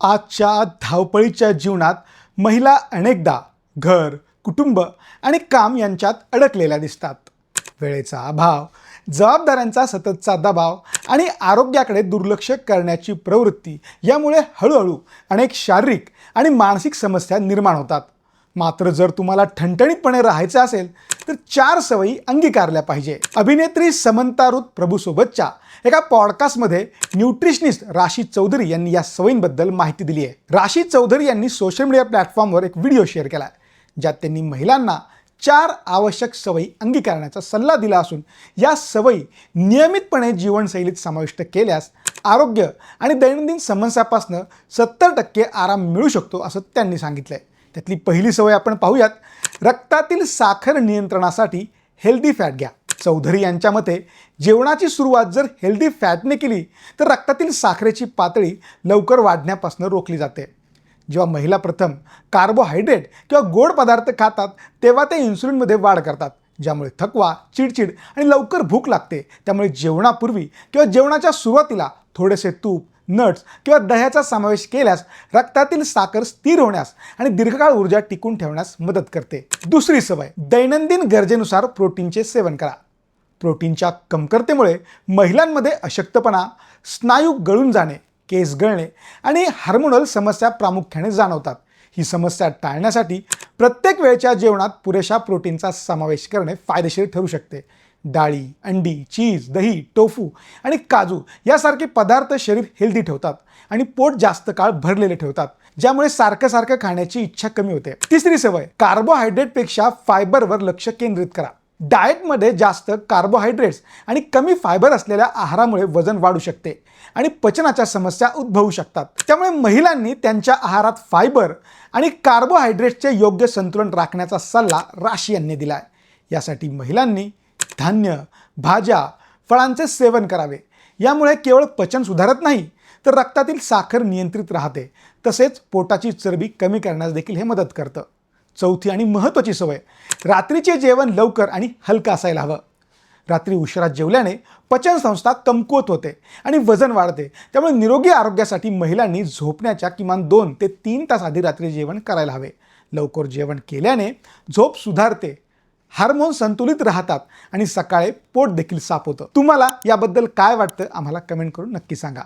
आजच्या धावपळीच्या जीवनात महिला अनेकदा घर, कुटुंब आणि काम यांच्यात अडकलेल्या दिसतात. वेळेचा अभाव, जबाबदाऱ्यांचा सततचा दबाव आणि आरोग्याकडे दुर्लक्ष करण्याची प्रवृत्ती यामुळे हळूहळू अनेक शारीरिक आणि मानसिक समस्या निर्माण होतात. मात्र जर तुम्हाला ठणठणीतपणे राहायचं असेल तर 4 सवयी अंगीकारल्या पाहिजे. अभिनेत्री समंता रुथ प्रभूसोबतच्या एका पॉडकास्टमध्ये न्यूट्रिशनिस्ट राशी चौधरी यांनी या सवयींबद्दल माहिती दिली आहे. राशी चौधरी यांनी सोशल मीडिया प्लॅटफॉर्मवर एक व्हिडिओ शेअर केला आहे, ज्यात त्यांनी महिलांना 4 आवश्यक सवयी अंगीकारण्याचा सल्ला दिला असून या सवयी नियमितपणे जीवनशैलीत समाविष्ट केल्यास आरोग्य आणि दैनंदिन समस्यांपासून 70% आराम मिळू शकतो असं त्यांनी सांगितलं आहे. त्यातली पहिली सवय आपण पाहूयात. रक्तातील साखर नियंत्रणासाठी हेल्दी फॅट घ्या. चौधरी यांच्या मते जेवणाची सुरुवात जर हेल्दी फॅटने केली तर रक्तातील साखरेची पातळी लवकर वाढण्यापासून रोखली जाते. जेव्हा महिला प्रथम कार्बोहायड्रेट किंवा गोड पदार्थ खातात तेव्हा ते इन्सुलिनमध्ये वाढ करतात, ज्यामुळे थकवा, चिडचिड आणि लवकर भूक लागते. त्यामुळे जेवणापूर्वी किंवा जेवणाच्या सुरुवातीला थोडेसे तूप, नट्स किंवा दह्याचा समावेश केल्यास रक्तातील साखर स्थिर होण्यास आणि दीर्घकाळ ऊर्जा टिकून ठेवण्यास मदत करते. दुसरी सवय, दैनंदिन गरजेनुसार प्रोटीनचे सेवन करा. प्रोटीनच्या कमतरतेमुळे महिलांमध्ये अशक्तपणा, स्नायू गळून जाणे, केस गळणे आणि हार्मोनल समस्या प्रामुख्याने जाणवतात. ही समस्या टाळण्यासाठी प्रत्येक वेळच्या जेवणात पुरेशा प्रोटीनचा समावेश करणे फायदेशीर ठरू शकते. डाळी, अंडी, चीज, दही, टोफू आणि काजू यासारखे पदार्थ शरीर हेल्दी ठेवतात आणि पोट जास्त काळ भरलेले ठेवतात, ज्यामुळे सारखं खाण्याची इच्छा कमी होते. तिसरी सवय, कार्बोहायड्रेटपेक्षा फायबरवर लक्ष केंद्रित करा. डाएटमध्ये जास्त कार्बोहायड्रेट्स आणि कमी फायबर असलेल्या आहारामुळे वजन वाढू शकते आणि पचनाच्या समस्या उद्भवू शकतात. त्यामुळे महिलांनी त्यांच्या आहारात फायबर आणि कार्बोहायड्रेट्सचे योग्य संतुलन राखण्याचा सल्ला राशी यांनी दिला आहे. यासाठी महिलांनी धान्य, भाज्या, फळांचे सेवन करावे. यामुळे केवळ पचन सुधारत नाही तर रक्तातील साखर नियंत्रित राहते, तसेच पोटाची चरबी कमी करण्यास देखील हे मदत करतं. चौथी आणि महत्त्वाची सवय, रात्रीचे जेवण लवकर आणि हलकं असायला हवं. रात्री उशिरा जेवल्याने पचनसंस्था कमकुवत होते आणि वजन वाढते. त्यामुळे निरोगी आरोग्यासाठी महिलांनी झोपण्याच्या किमान 2 ते 3 तास आधी रात्री जेवण करायला हवे. लवकर जेवण केल्याने झोप सुधारते, हार्मोन संतुलित राहतात आणि सकाळी पोट देखील साफ होतं. तुम्हाला याबद्दल काय वाटतं आम्हाला कमेंट करून नक्की सांगा.